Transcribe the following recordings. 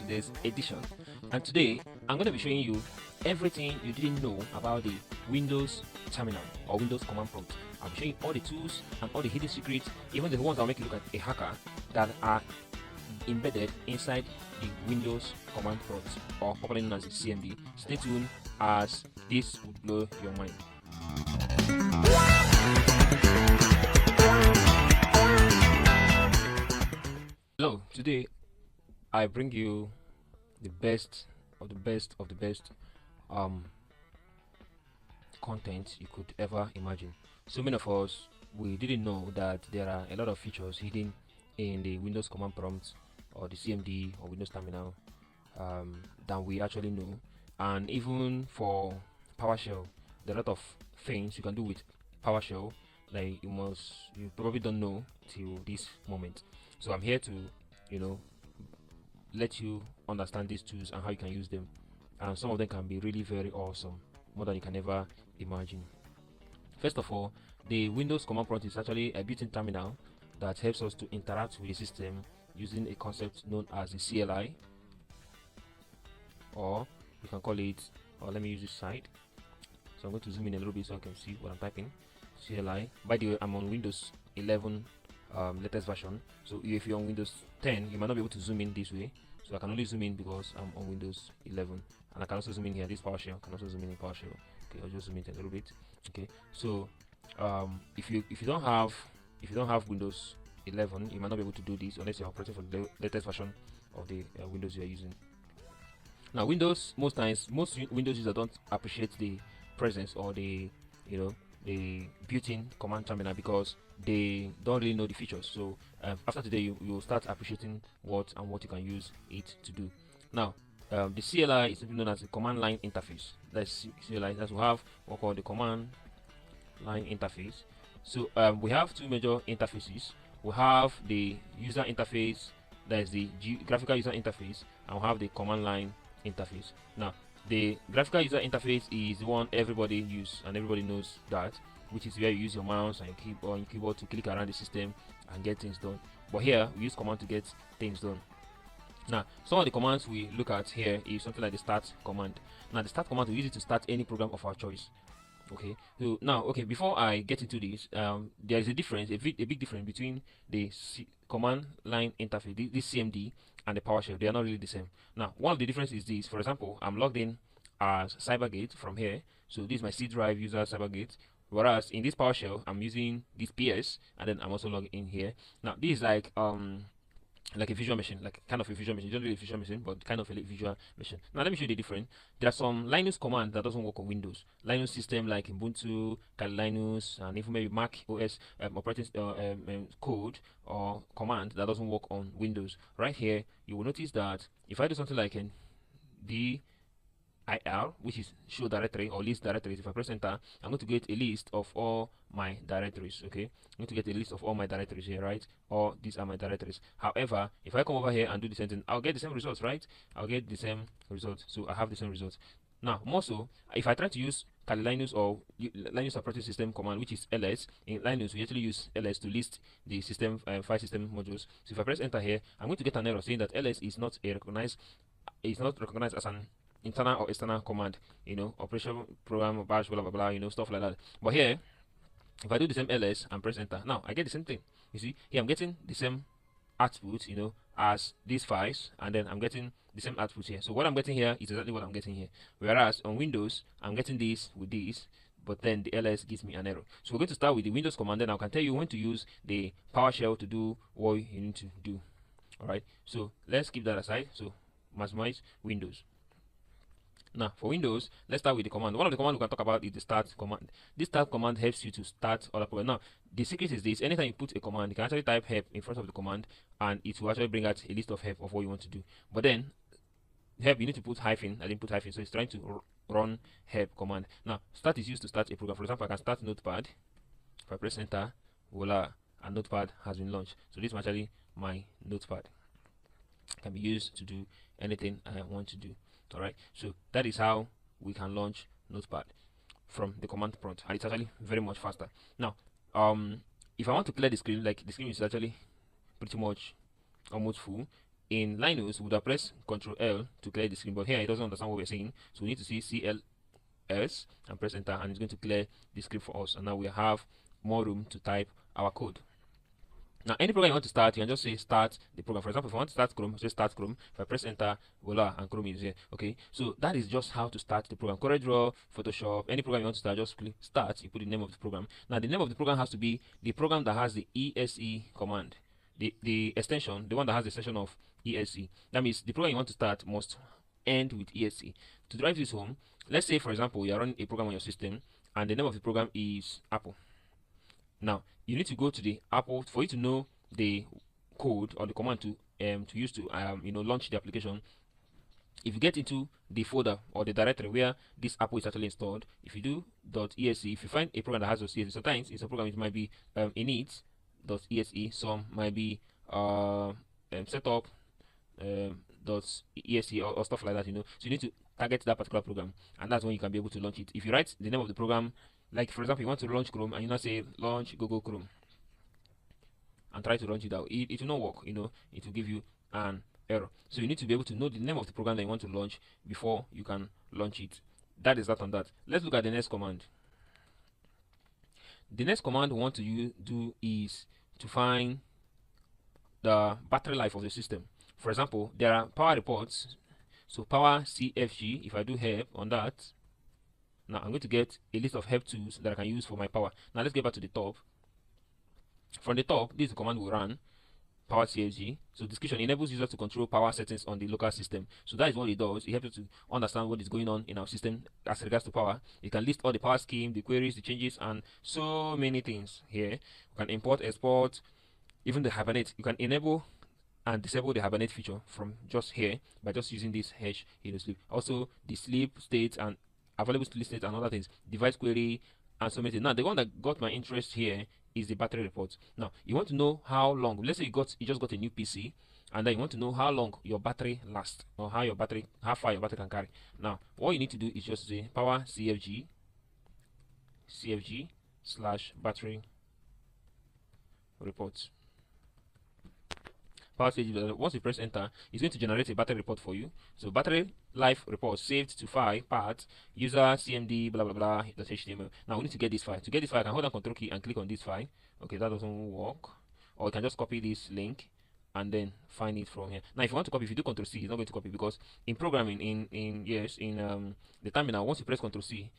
today's edition. And today I'm going to be showing you everything you didn't know about the Windows terminal or Windows command prompt. I'll be showing you all the tools and all the hidden secrets, even the ones that will make you look at a hacker, that are embedded inside the Windows command prompt, or popularly known as the CMD. Stay tuned as this will blow your mind. Hello, today I bring you the best of the best of the best content you could ever imagine. So many of us, we didn't know that there are a lot of features hidden in the Windows command prompt or the CMD or Windows terminal than we actually know. And even for PowerShell, there are a lot of things you can do with PowerShell like you probably don't know till this moment. So I'm here to, let you understand these tools and how you can use them. And some of them can be really very awesome, more than you can ever imagine. First of all, the Windows command prompt is actually a built-in terminal that helps us to interact with the system using a concept known as the CLI, or you can call it, or let me use this side. So I'm going to zoom in a little bit so I can see what I'm typing. CLI. By the way, I'm on Windows 11 latest version. So if you're on Windows 10, you might not be able to zoom in this way. So I can only zoom in because I'm on Windows 11, and I can also zoom in here. This PowerShell can also zoom in PowerShell. Okay, I'll just zoom in a little bit. Okay, so if you don't have Windows 11, you might not be able to do this unless you're operating for the latest version of the Windows you are using. Now, most Windows users don't appreciate the presence or the built-in command terminal because they don't really know the features. So after today, you will start appreciating what you can use it to do. Now, the CLI is known as the command line interface. That's CLI. That's we have what called the command line interface. So we have two major interfaces. We have the user interface, that is the graphical user interface, and we have the command line interface. Now, the graphical user interface is the one everybody uses, and everybody knows that, which is where you use your mouse and your keyboard to click around the system and get things done. But here we use command to get things done. Now, some of the commands we look at here is something like the start command. Now, the start command, we use it to start any program of our choice. Okay, so now, before I get into this, there is a big difference between the command line interface, this CMD, and the PowerShell. They are not really the same. Now, one of the differences is this. For example, I'm logged in as CyberGate from here. So this is my C drive user CyberGate. Whereas in this PowerShell, I'm using this PS, and then I'm also logged in here. Now, this is like a visual machine, like kind of a visual machine. Don't really a visual machine, but kind of a visual machine. Now let me show you the difference. There are some Linux commands that doesn't work on Windows. Linux system like Ubuntu, Kali Linux, and even maybe Mac OS operating code or command that doesn't work on Windows. Right here, you will notice that if I do something like DIR, which is show directory or list directories, if I press enter, I'm going to get a list of all my directories. Okay, I'm going to get a list of all my directories here, right? Or these are my directories. However, if I come over here and do the same thing, I'll get the same results, right? I'll get the same results. So I have the same results. Now, more so, if I try to use Kali Linux or Linux operating system command, which is ls, in Linux we actually use ls to list the system file system modules. So if I press enter here, I'm going to get an error saying that ls is not recognized as an internal or external command, operation program, bash, blah blah blah, stuff like that. But here, if I do the same ls and press enter, now I get the same thing. You see, here I'm getting the same output, as these files, and then I'm getting the same output here. So what I'm getting here is exactly what I'm getting here. Whereas on Windows, I'm getting this with this, but then the ls gives me an error. So we're going to start with the Windows command, and I can tell you when to use the PowerShell to do what you need to do. All right. So let's keep that aside. So maximize Windows. Now, for Windows, let's start with the command. One of the commands we can talk about is the start command. This start command helps you to start other programs. Now, the secret is this: anytime you put a command, you can actually type help in front of the command, and it will actually bring out a list of help of what you want to do. But then, help, you need to put hyphen. I didn't put hyphen, so it's trying to run help command. Now, start is used to start a program. For example, I can start Notepad. If I press enter, voila, and Notepad has been launched. So this is actually my Notepad. It can be used to do anything I want to do. All right, so that is how we can launch Notepad from the command prompt, and it's actually very much faster. Now, if I want to clear the screen, like the screen is actually pretty much almost full, in Linux, we would have pressed Control L to clear the screen, but here it doesn't understand what we're saying, so we need to see CLS and press enter, and it's going to clear the script for us. And now we have more room to type our code. Now, any program you want to start, you can just say start the program. For example, if I want to start Chrome, say start Chrome. If I press enter, voila, and Chrome is here. Okay, so that is just how to start the program. CorelDRAW, Photoshop, any program you want to start, just click start. You put the name of the program. Now, the name of the program has to be the program that has the ESE command. The extension, the one that has the extension of ESE. That means the program you want to start must end with ESE. To drive this home, let's say, for example, you are running a program on your system, and the name of the program is Apple. Now, you need to go to the Apple for you to know the code or the command to use to launch the application. If you get into the folder or the directory where this Apple is actually installed, if you do .exe, if you find a program that has .exe, sometimes it's a program, it might be init.exe, some might be setup .exe or stuff like that, So you need to target that particular program, and that's when you can be able to launch it. If you write the name of the program, like for example, you want to launch Chrome, and you now say launch Google Chrome, and try to launch it out, it will not work. It will give you an error. So you need to be able to know the name of the program that you want to launch before you can launch it. That is that on that. Let's look at the next command. The next command we want to do is to find the battery life of the system. For example, there are power reports. So power CFG, if I do help on that, now I'm going to get a list of help tools that I can use for my power. Now let's get back to the top. From the top, this is the command we run, power CFG. So description enables users to control power settings on the local system. So that is what it does. It helps you to understand what is going on in our system as regards to power. You can list all the power scheme, the queries, the changes, and so many things here. You can import, export, even the Hibernate. You can enable and disable the Hibernate feature from just here by just using this hash sleep. Also the sleep state and available sleep state and other things, device query, and so many things. Now the one that got my interest here is the battery report. Now you want to know how long. Let's say you just got a new PC, and then you want to know how long your battery lasts, or how far your battery can carry. Now what you need to do is just say power CFG /battery reports. Power CFG. Once you press enter, it's going to generate a battery report for you. So battery life report saved to file path user cmd blah blah blah .html. Now we need to get this file. To get this file, I can hold down Control key and click on this file. Okay, that doesn't work. Or you can just copy this link and then find it from here. Now if you want to copy, if you do Control C, it's not going to copy, because in programming, in the terminal, once you press Control C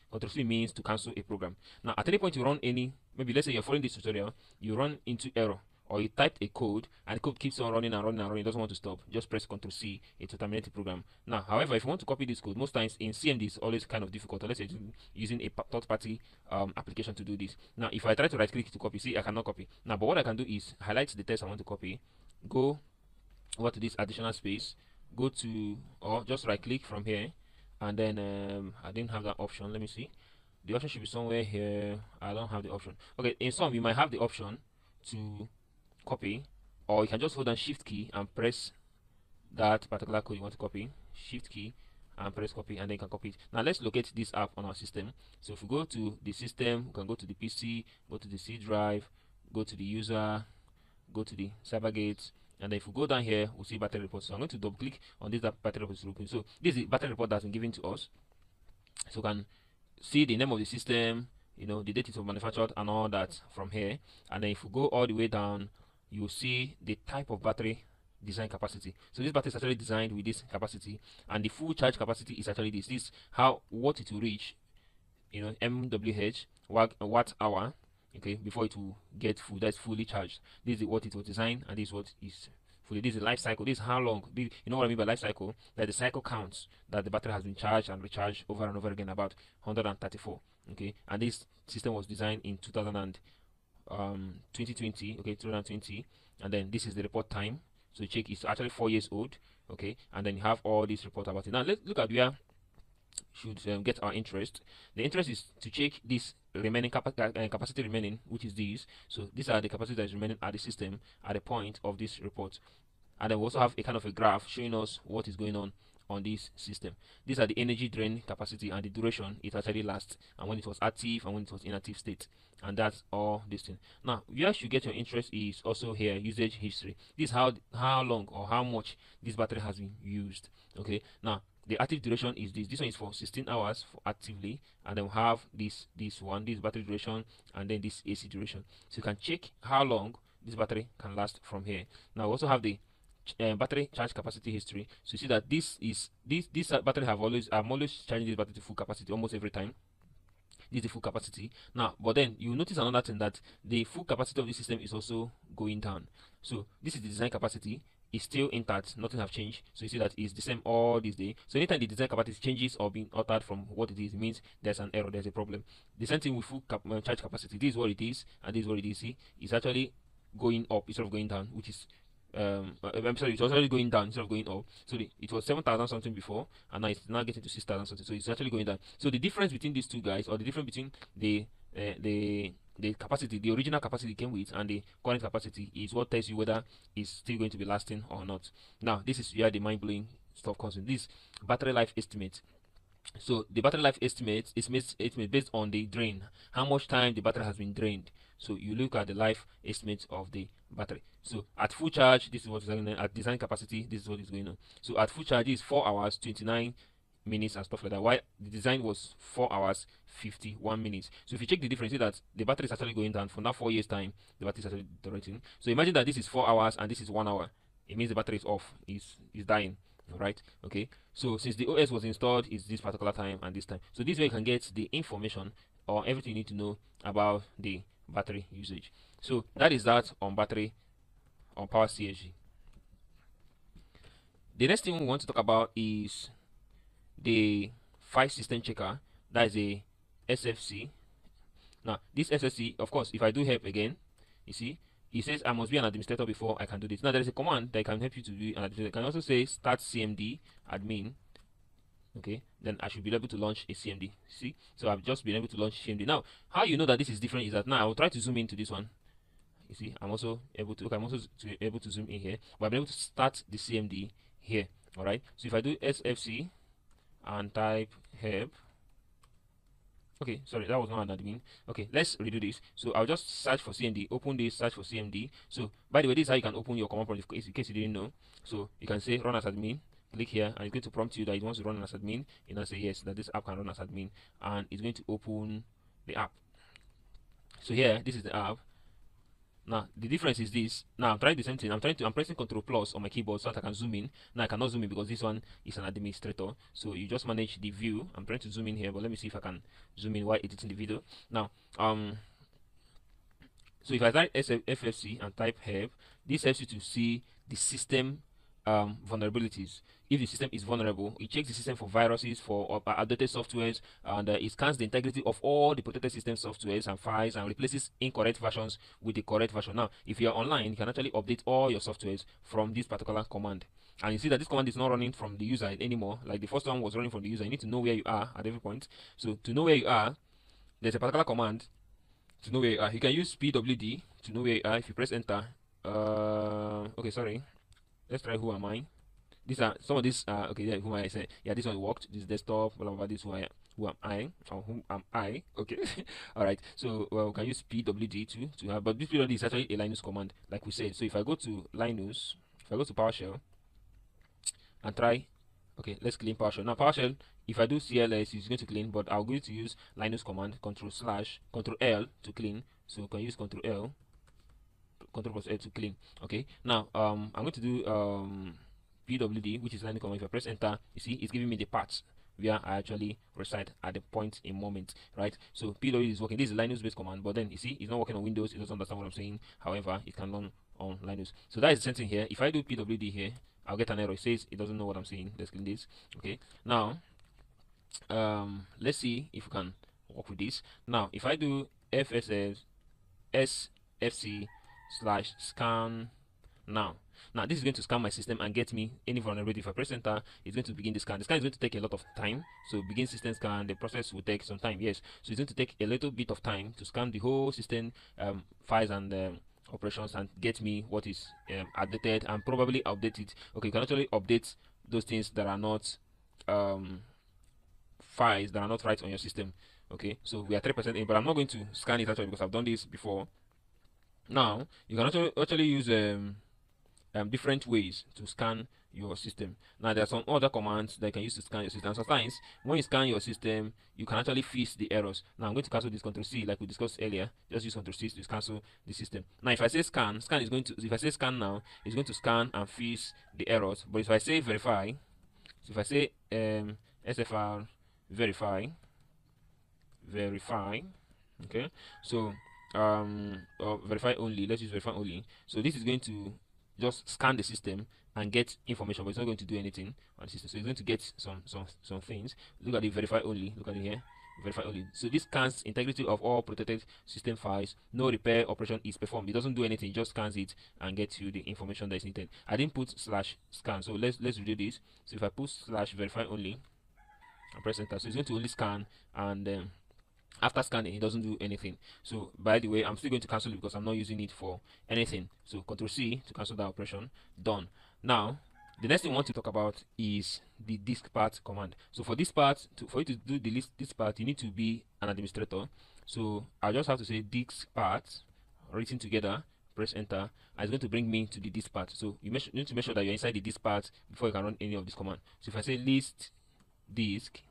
means to cancel a program. Now at any point you run maybe let's say you're following this tutorial, you run into error, or you typed a code and the code keeps on running and running and running, it doesn't want to stop, just press Ctrl C to terminate the program. Now, however, if you want to copy this code, most times in CMD it's always kind of difficult, unless you're using a third-party application to do this. Now, if I try to right-click to copy, see, I cannot copy. Now, but what I can do is highlight the text I want to copy, go over to this additional space, go to, or just right-click from here, and then I didn't have that option. Let me see. The option should be somewhere here. I don't have the option. Okay, in some you might have the option to copy, or you can just hold down Shift key and press that particular code you want to copy. Shift key and press copy, and then you can copy it. Now let's locate this app on our system. So if we go to the system, we can go to the PC, go to the C drive, go to the user, go to the Cybergate, and then if we go down here, we'll see battery report. So I'm going to double click on this battery report. So this is the battery report that's been given to us. So we can see the name of the system, the date it was manufactured and all that from here. And then if we go all the way down, you will see the type of battery design capacity. So this battery is actually designed with this capacity, and the full charge capacity is actually this. This is what it will reach, MWH watt hour, okay, before it will get full. That's fully charged. This is what it was designed, and this is what is fully. This is the life cycle. This is how long. You know what I mean by life cycle? That the cycle counts that the battery has been charged and recharged over and over again, about 134. Okay, and this system was designed in 2020, okay, 2020, and then this is the report time. So check, it's actually 4 years old, okay, and then you have all this report about it. Now let's look at where should get our interest. The interest is to check this remaining capacity remaining, which is this. So these are the capacity that is remaining at the system at the point of this report, and then we also have a kind of a graph showing us what is going on on this system. These are the energy drain capacity and the duration it actually lasts, and when it was active and when it was inactive state. And that's all this thing. Now, where you should get your interest is also here, usage history. This is how long or how much this battery has been used. Okay, now the active duration is this. This one is for 16 hours for actively, and then we have this battery duration, and then this AC duration. So you can check how long this battery can last from here. Now we also have the battery charge capacity history. So you see that this battery I'm always charging this battery to full capacity almost every time. This is the full capacity. Now, but then you notice another thing, that the full capacity of the system is also going down. So this is the design capacity. It's still intact, nothing have changed. So you see that it's the same all this day. So anytime the design capacity changes or being altered from what it is, it means there's an error, there's a problem. The same thing with full charge capacity. This is what it is, and this is what it is. See, it's actually going up instead of going down, which is I'm sorry, it was already going down instead of going up. So it was 7,000 something before, and now it's now getting to 6,000 something. So it's actually going down. So the difference between these two guys, or the difference between the capacity, the original capacity came with, and the current capacity, is what tells you whether it's still going to be lasting or not. Now, this is where the mind-blowing stuff comes in. This battery life estimate. So the battery life estimate is based on the drain, how much time the battery has been drained. So you look at the life estimate of the battery. So at full charge, this is what is going on. At design capacity, this is what is going on. So at full charge is 4 hours 29 minutes and stuff like that. Why the design was 4 hours 51 minutes. So if you check the difference, see that the battery is actually going down. From that 4 years time, the battery is actually deteriorating. So imagine that this is 4 hours and this is 1 hour. It means the battery is off, is dying. Alright, okay. So since the OS was installed, is this particular time and this time. So this way you can get the information or everything you need to know about the battery usage. So that is that on battery on Power CSG. The next thing we want to talk about is the file system checker. That is a SFC. Now this SFC, of course, if I do help again, you see it says I must be an administrator before I can do this. Now there is a command that can help you to do an administrator. You can also say start CMD admin. Okay, then I should be able to launch a CMD. See, so I've just been able to launch CMD. Now, how you know that this is different is that now I will try to zoom into this one. You see, I'm also able to. Okay, I'm also able to zoom in here, but I'm able to start the CMD here. All right. So if I do SFC and type help. Okay, sorry, that was not an admin. Okay, let's redo this. So I'll just search for CMD, open this, search for CMD. So by the way, this is how you can open your command prompt in case you didn't know. So you can say run as admin, click here, and it's going to prompt you that it wants to run as admin. You know, say yes, that this app can run as admin, and it's going to open the app. So here, this is the app. Now the difference is this. Now I'm trying the same thing. I'm pressing Ctrl plus on my keyboard so that I can zoom in. Now I cannot zoom in because this one is an administrator. So you just manage the view. I'm trying to zoom in here, but let me see if I can zoom in while editing the video. Now so if I type FFC and type help, this helps you to see the system vulnerabilities. If the system is vulnerable, it checks the system for viruses, for outdated softwares, and it scans the integrity of all the protected system softwares and files and replaces incorrect versions with the correct version. Now, if you're online, you can actually update all your softwares from this particular command. And you see that this command is not running from the user anymore. Like the first one was running from the user. You need to know where you are at every point. So to know where you are, there's a particular command to know where you are. You can use pwd to know where you are. If you press enter, okay, sorry. Let's try who am I. These are some of these. Okay, yeah, who am I? Say, yeah, this one worked. This desktop, blah blah blah. This one, who am I? Or who am I? Okay, all right. So we can use pwd to have, but this pwd is actually a Linux command, like we said. So if I go to Linux, if I go to PowerShell and try, okay, let's clean PowerShell. Now PowerShell, if I do CLS, it's going to clean, but I'm going to use Linux command, Control L to clean. So we can use Control L. Control plus L to clean. Okay, now I'm going to do pwd, which is Linux command. If I press enter, you see it's giving me the paths where I actually reside at the point in moment, right? So pwd is working. This is a Linux based command, but then you see it's not working on Windows. It doesn't understand what I'm saying. However, it can run on Linux. So that is the same thing here. If I do pwd here, I'll get an error. It says it doesn't know what I'm saying. Let's clean this. Okay, now let's see if we can work with this. Now if I do sfc /scan now this is going to scan my system and get me any vulnerability. If I press enter, it's going to begin the scan. The scan is going to take a lot of time. So begin system scan, the process will take some time. Yes, so it's going to take a little bit of time to scan the whole system files and operations and get me what is outdated and probably update it. Okay, you can actually update those things that are not files that are not right on your system. Okay, so we are 3% in, but I'm not going to scan it actually because I've done this before. Now you can actually use different ways to scan your system. Now there are some other commands that you can use to scan your system. Sometimes when you scan your system, you can actually fix the errors. Now I'm going to cancel this Ctrl C like we discussed earlier. Just use Ctrl C to cancel the system. Now if I say scan, scan is going to, if I say scan now, it's going to scan and fix the errors. But if I say verify, so if I say SFR verify, okay, so verify only, let's use verify only. So this is going to just scan the system and get information, but it's not going to do anything on the system. So it's going to get some things. Look at the verify only, look at it here, verify only. So this scans integrity of all protected system files. No repair operation is performed. It doesn't do anything, it just scans it and gets you the information that is needed. I didn't put /scan, so let's redo this. So if I put /verify only and press enter, so it's going to only scan, and after scanning it doesn't do anything. So by the way, I'm still going to cancel it because I'm not using it for anything. So Ctrl C to cancel that operation. Done. Now the next thing I want to talk about is the disk part command. So for this part, for you to do this part, you need to be an administrator. So I just have to say disk part written together, press enter, and it's going to bring me to the disk part. So you need to make sure that you're inside the disk part before you can run any of this command. So if I say list disk,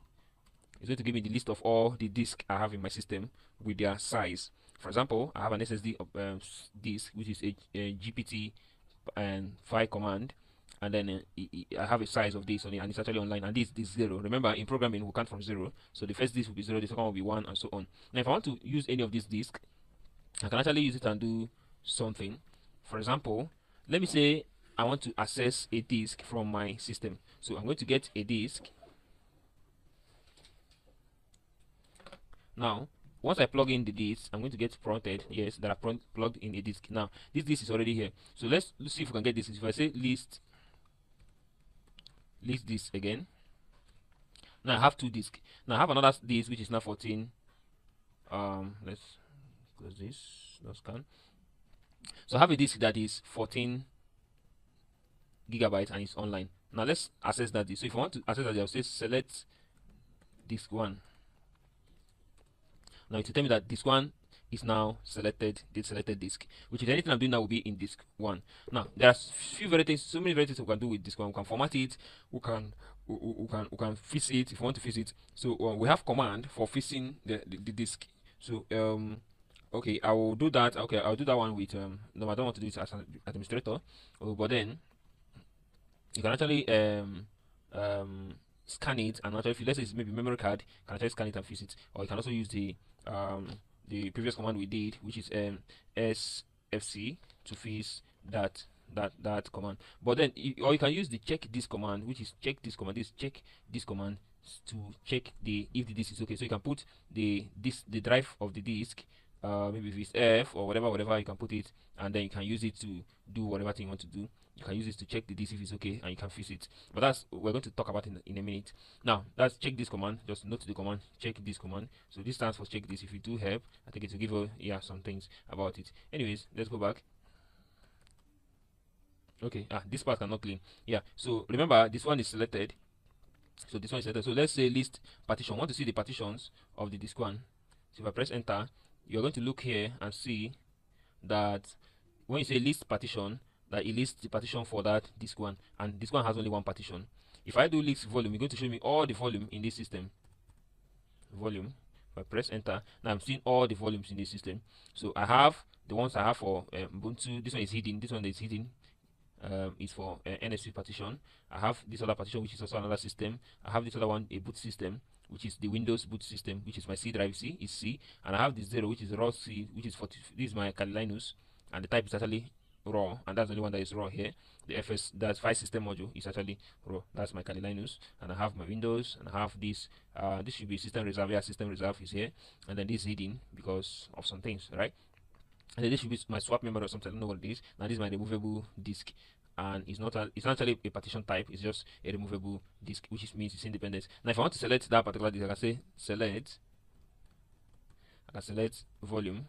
it's going to give me the list of all the disks I have in my system with their size. For example, I have an SSD disk, which is a GPT and file command, and then I have a size of this on it, and it's actually online, and this 0. Remember, in programming we count from 0, so the first disk will be 0, the second one will be 1, and so on. Now if I want to use any of these disks, I can actually use it and do something. For example, let me say I want to access a disk from my system. So I'm going to get a disk. Now once I plug in the disk, I'm going to get prompted, yes, that I plugged in a disk. Now this disk is already here, so let's see if we can get this. If I say list disk again, now I have 2 disks. Now I have another disk which is now 14. Let's close this, no scan. So I have a disk that is 14 gigabytes and it's online. Now let's access that disk. So if I want to access that, I'll say select disk 1. Now it will tell me that disk 1 is now selected, the selected disk, which is anything I'm doing now will be in disk 1. Now there are few varieties, so many varieties we can do with disk 1. We can format it, we can fix it if we want to fix it. So we have command for fixing the disk. So okay, I will do that. Okay, I'll do that one with no, I don't want to do it as an administrator. But then you can actually scan it, and actually, if let's say it's maybe memory card, you can actually scan it and fix it. Or you can also use the previous command we did, which is sfc, to fix that command. But then or you can use the check this command, which is check this command. This check this command to check if the disk is okay. So you can put the drive of the disk, maybe if it's F or whatever, you can put it, and then you can use it to do whatever thing you want to do. You can use it to check the disk if it's okay, and you can fix it. But that's we're going to talk about in a minute. Now that's check this command. Just note the command check this command. So this stands for check this. If you do help, I think it will give you some things about it. Anyways, let's go back. Okay, this part cannot clean. Yeah, so remember this one is selected. So this one is selected. So let's say list partition. I want to see the partitions of the disk 1. So if I press enter, you're going to look here and see that when you say list partition, that it lists the partition for that disk 1, and this one has only 1 partition. If I do list volume, it's going to show me all the volume in this system. Volume. If I press enter, now I'm seeing all the volumes in this system. So I have the ones I have for Ubuntu. This one is hidden. This one is hidden. Is for NSP partition. I have this other partition, which is also another system. I have this other one, a boot system, which is the Windows boot system, which is my C drive. C is C, and I have this 0, which is raw C, which is 40. This is my Kali Linux, and the type is actually raw, and that's the only one that is raw here. The FS, that's file system module, is actually raw. That's my Kali Linux, and I have my Windows, and I have this. This should be system reserve. Yeah, system reserve is here, and then this is hidden because of some things, right? And then this should be my swap memory or something. I don't know what it is. Now this is my removable disk, and it's not actually a partition type. It's just a removable disk, which means it's independent. Now if I want to select that particular disk, I can say select. I can select volume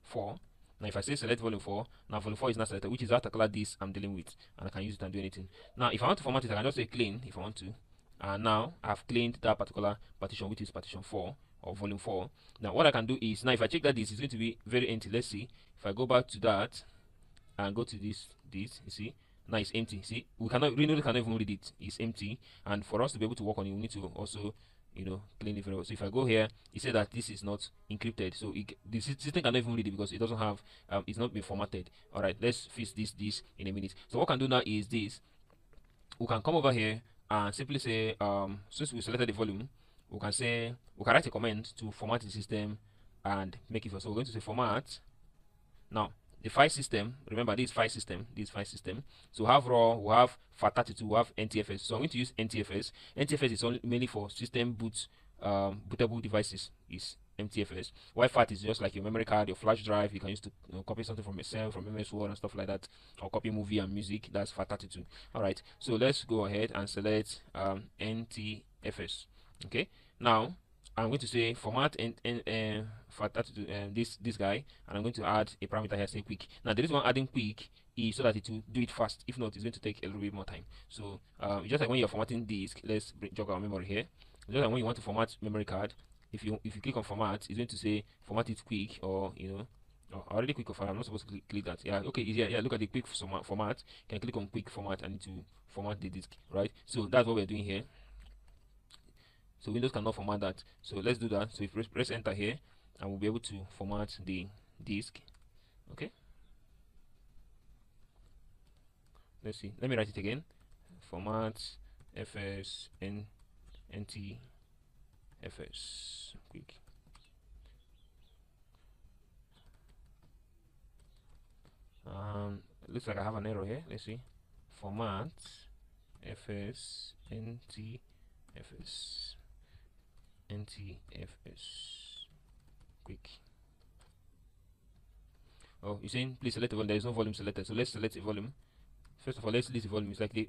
4. Now if I say select volume 4, now volume 4 is not selected, which is that particular disk I'm dealing with, and I can use it and do anything. Now if I want to format it, I can just say clean if I want to, and now I've cleaned that particular partition, which is partition 4 or volume 4. Now what I can do is, now if I check that disk, it's going to be very empty. Let's see if I go back to that and go to this, you see, now it's empty. See, we cannot even read it. It's empty, and for us to be able to work on it, we need to also, you know, clean it very well. So if I go here, it said that this is not encrypted, so the system cannot even read it because it doesn't have, it's not been formatted. All right, let's fix this in a minute. So what we can do now is this: we can come over here and simply say, since we selected the volume, we can write a command to format the system and make it. So we're going to say format. Now the file system, remember this file system, so we have raw, we have FAT32, we have NTFS. So I'm going to use NTFS. NTFS is only mainly for system bootable devices, is NTFS. While FAT is just like your memory card, your flash drive. You can use to copy something from Excel, from MS Word and stuff like that, or copy movie and music. That's FAT32. All right, so let's go ahead and select NTFS. Okay, now I'm going to say format for that this guy, and I'm going to add a parameter here, say quick. Now the reason why I'm adding quick is so that it will do it fast. If not, it's going to take a little bit more time. So just like when you're formatting disk, let's jog our memory here. Just like when you want to format memory card, if you click on format, it's going to say format it quick, or you know, already quick format. I'm not supposed to click that. Yeah, okay, yeah. Look at the quick format. You can click on quick format and it will format the disk, right? So that's what we're doing here. So Windows cannot format that. So let's do that. So if you press enter here, and we'll be able to format the disk. Okay. Let's see. Let me write it again. Format fs nt fs quick. Looks like I have an error here. Let's see. Format fs nt fs NTFS quick. Oh, you're saying please select the volume. There is no volume selected, so let's select the volume. First of all, let's list the volume. It's like the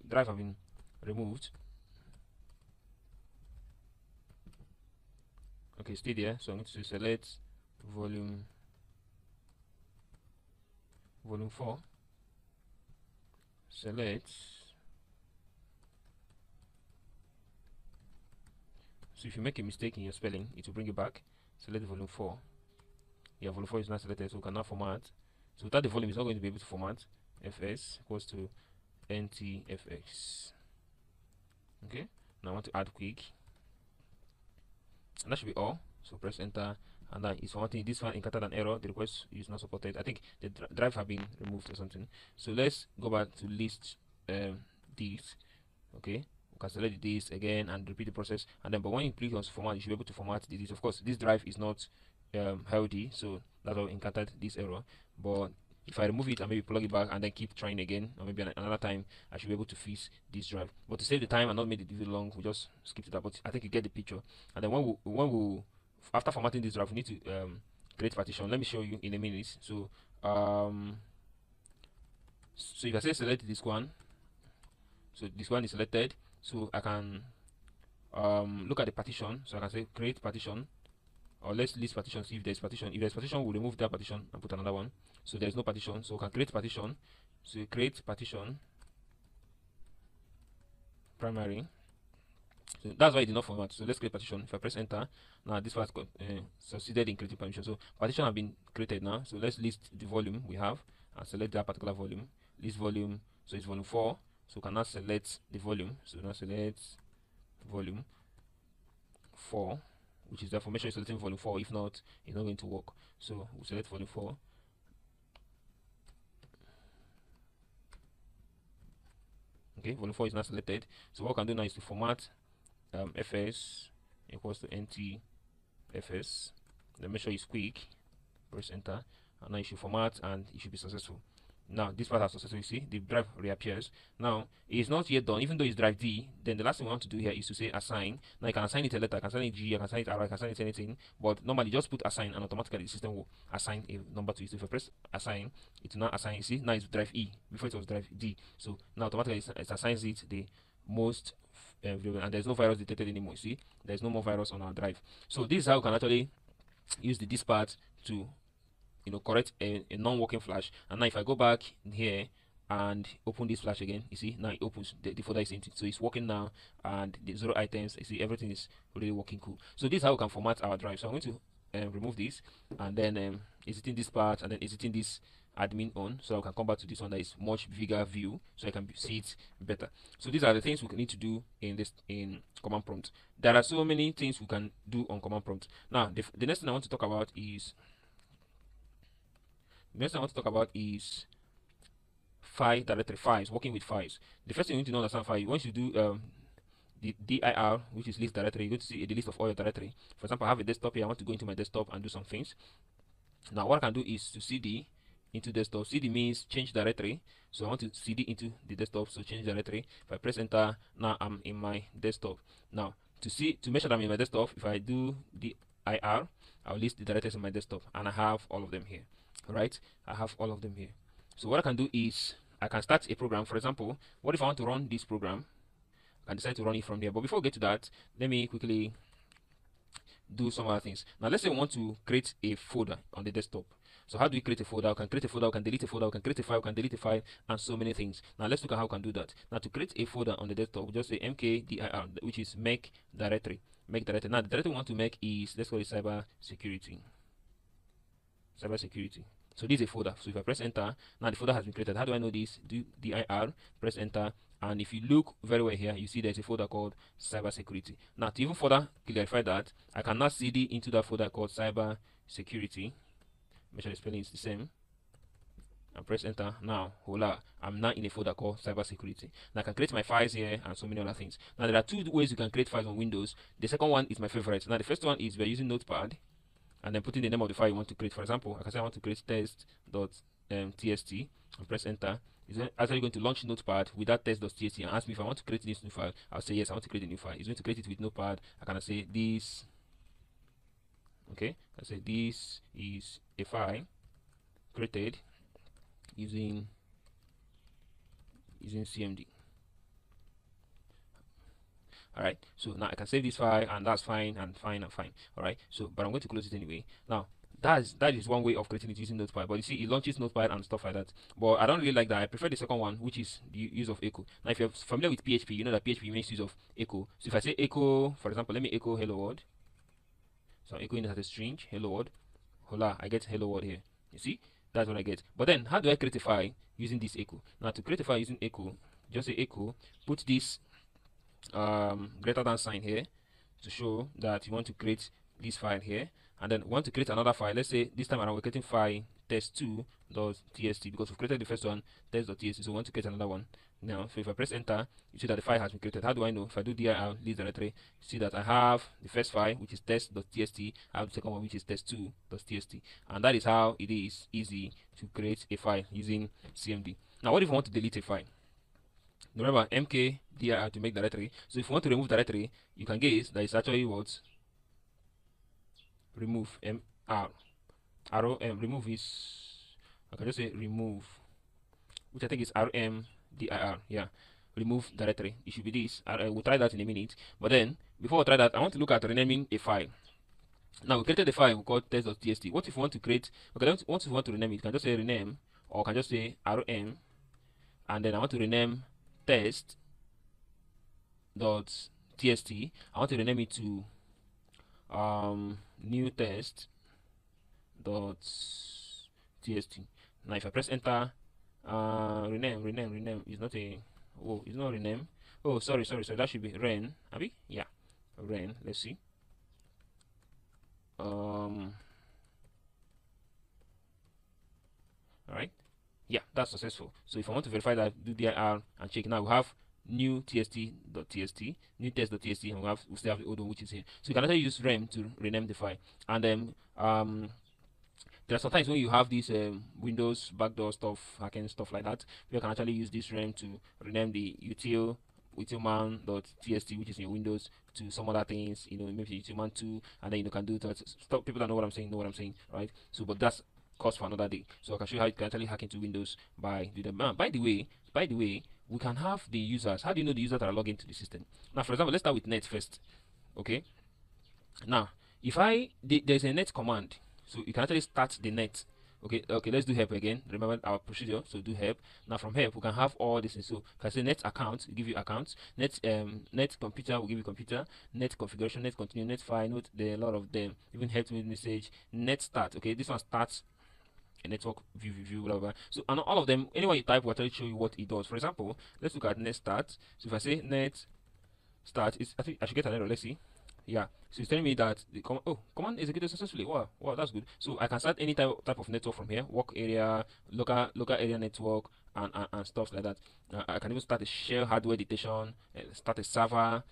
drive have been removed. Okay, stay there. So I'm going to select volume 4. Select. So if you make a mistake in your spelling, it will bring you back. Select volume 4. Yeah, volume 4 is not selected, so we cannot format. So without the volume, it's not going to be able to format. Fs equals to NTFS. Okay. Now I want to add quick, and that should be all. So press enter, and that is formatting. This one encountered an error. The request is not supported. I think the drive have been removed or something. So let's go back to list these. Okay. Can select this again and repeat the process, and then but when you click on format, you should be able to format this. Of course, this drive is not healthy, so that's why we encountered this error. But if I remove it and maybe plug it back and then keep trying again, or maybe another time, I should be able to fix this drive. But to save the time and not make the video long, we just skip it. But I think you get the picture. And then when we after formatting this drive, we need to create partition. Let me show you in a minute. So so if I say select this one, so this one is selected. So I can look at the partition. So I can say create partition, or let's list partition. See if there's partition. If there's partition, we'll remove that partition and put another one. So there's no partition, so we can create partition. So create partition primary. So that's why it did not format. So let's create partition. If I press enter, now this was succeeded in creating partition. So partition have been created now. So let's list the volume we have and select that particular volume. List volume. So it's volume 4. So we cannot select the volume. So now select volume 4, which is the information selecting volume 4. If not, it's not going to work. So we'll select volume 4. Okay, volume 4 is not selected. So what we can do now is to format fs equals to NTFS. Then make sure it's quick. Press enter, and now you should format, and it should be successful. Now this part has successful. You see the drive reappears. Now it is not yet done, even though it's drive D. Then the last thing we want to do here is to say assign. Now you can assign it a letter, I can assign it G, I can assign it R, I can assign it anything. But normally just put assign, and automatically the system will assign a number to it. So if I press assign, it will now assign. You see now it's drive E. Before it was drive D. So now automatically it assigns it the most and there's no virus detected anymore. You see there's no more virus on our drive. So this is how we can actually use the this part to correct a non-working flash. And now if I go back here and open this flash again, you see now it opens, the folder is empty, so it's working now, and the 0 items, you see everything is really working cool. So this is how we can format our drive. So I'm going to remove this, and then exiting this part, and then exiting this admin on, so I can come back to this one that is much bigger view, so I can see it better. So these are the things we need to do in command prompt. There are so many things we can do on command prompt. Now the next thing I want to talk about is file directory, files, working with files. The first thing you need to know, understand file. Once you do the dir, which is list directory, you're going to see the list of all your directory. For example, I have a desktop here. I want to go into my desktop and do some things. Now what I can do is to cd into desktop. cd means change directory, so I want to cd into the desktop, so change directory. If I press enter, now I'm in my desktop. Now to make sure that I'm in my desktop, if I do the ir, I'll list the directories in my desktop, and I have all of them here. Right, I have all of them here. So what I can do is I can start a program. For example, what if I want to run this program? I can decide to run it from here. But before we get to that, let me quickly do some other things. Now let's say we want to create a folder on the desktop. So how do we create a folder? We can create a folder, we can delete a folder, we can create a file, we can delete a file, and so many things. Now let's look at how we can do that. Now to create a folder on the desktop, we just say mkdir, which is make directory. Make directory. Now the directory we want to make is, let's call it cybersecurity. Cybersecurity. So this is a folder. So if I press enter, now the folder has been created. How do I know this? Do dir, press enter, and if you look very well here, you see there's a folder called cybersecurity. Now to even further clarify that, I can now cd into that folder called cybersecurity. Make sure the spelling is the same, and press enter. Now voila, I'm now in a folder called cybersecurity. Now I can create my files here and so many other things. Now there are two ways you can create files on Windows. The second one is my favorite. Now the first one is by using Notepad and then putting the name of the file you want to create. For example, I can say I want to create test.txt and press enter. It's actually going to launch Notepad with that test.txt and ask me if I want to create this new file. I'll say yes, I want to create a new file. It's going to create it with Notepad. I can say this. Okay, I say this is a file created using CMD. Alright, so now I can save this file, and that's fine and fine and fine. Alright, so but I'm going to close it anyway. Now that is one way of creating it using Notepad, but you see it launches Notepad and stuff like that. But I don't really like that. I prefer the second one, which is the use of echo. Now if you're familiar with PHP, you know that PHP makes use of echo. So if I say echo, for example, let me echo hello world. So I'm echoing it as a string, hello world. Hola, I get hello world here. You see, that's what I get. But then how do I create a file using this echo? Now to create a file using echo, just say echo, put this greater than sign here to show that you want to create this file here, and then want to create another file. Let's say this time around we're creating file test2.txt because we've created the first one, test.txt, so we want to create another one now. So if I press enter, you see that the file has been created. How do I know? If I do dir list directory, see that I have the first file, which is test.txt. I have the second one, which is test2.txt, and that is how it is easy to create a file using CMD. Now what if you want to delete a file? Remember mkdir to make directory. So if you want to remove directory, you can guess that it's actually what? Remove remove is, I can just say remove, which I think is rmdir. Yeah, remove directory. It should be this. We'll try that in a minute. But then before we try that, I want to look at renaming a file. Now we created a file called test.txt. What if you want to create? Okay, once you want to rename it, you can just say rename, or can just say rm, and then I want to rename test.txt. I want to rename it to new test.txt. Now if I press enter, rename is not a, oh, it's not rename. Oh, sorry, that should be ren, abi? Yeah, ren. Let's see. All right, yeah, that's successful. So if I want to verify that, do dir and check. Now we have new tst.txt, new test.txt, and we still have the old one, which is here. So you can actually use rem to rename the file. And then there are sometimes when you have these Windows backdoor stuff, hacking stuff like that, you can actually use this rem to rename the utilman.txt, which is in your Windows, to some other things, maybe utilman2, and then you can do that. Stop, people that know what I'm saying, right? So, but that's cost for another day. So I can show you how you can actually hack into Windows by doing them. By the way, we can have the users. How do you know the users that are logged into the system? Now, for example, let's start with net first. Okay. Now, if there's a net command, so you can actually start the net. Okay, let's do help again. Remember our procedure. So do help. Now from help we can have all this. So if I say net account, we give you accounts. Net computer will give you computer. Net configuration, net continue, net file, note. There are a lot of them. Even help with message. Net start. Okay, this one starts a network view, blah, blah, blah. So and all of them, anyone you type will actually show you what it does. For example, let's look at net start. So if I say net start, I think I should get an error. Let's see. Yeah, so it's telling me that the command executed successfully. Wow, that's good. So I can start any type of network from here: work area, local area network, and stuff like that. I can even start a shell hardware detection, start a server.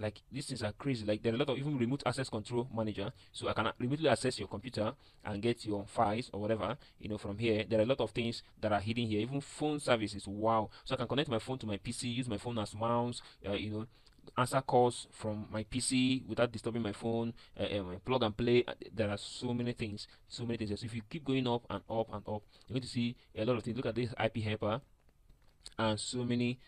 Like these things are crazy. Like there are a lot of even remote access control manager. So I can remotely access your computer and get your files or whatever. From here there are a lot of things that are hidden here. Even phone services. Wow. So I can connect my phone to my PC, use my phone as mouse. Answer calls from my PC without disturbing my phone, plug and play. There are so many things, so many things. So if you keep going up and up and up, you're going to see a lot of things. Look at this IP helper and so many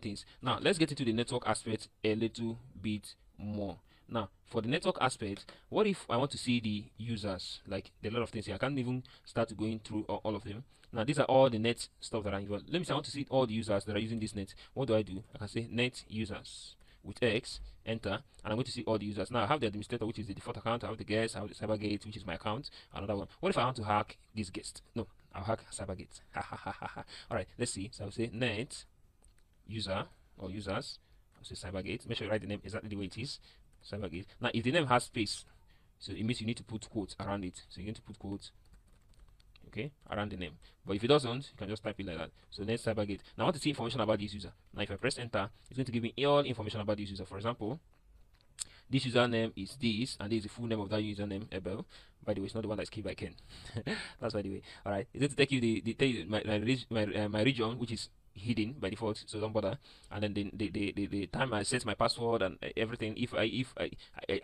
things. Now let's get into the network aspect a little bit more. Now for the network aspect, what if I want to see the users? Like there are a lot of things here. I can't even start going through all of them. Now these are all the net stuff that are involved. Let me say I want to see all the users that are using this net. What do? I can say net users with X, enter, and I'm going to see all the users. Now I have the administrator, which is the default account. I have the guest, I have the CyberGate, which is my account. Another one. What if I want to hack this guest? No, I'll hack CyberGate. All right, let's see. So I'll say net user or users. I'll say CyberGate. Make sure you write the name exactly the way it is. CyberGate. Now if the name has space, so it means you need to put quotes around it. So you're going to put quotes, okay, around the name. But if it doesn't, you can just type it like that. So net CyberGate. Now I want to see information about this user. Now if I press enter, it's going to give me all information about this user. For example, this username is this, and this is the full name of that username, Abel. By the way, it's not the one that's keyed by Ken. That's by the way. All right, it's going to take you my region, which is hidden by default, so don't bother. And then the time I set my password and everything. If I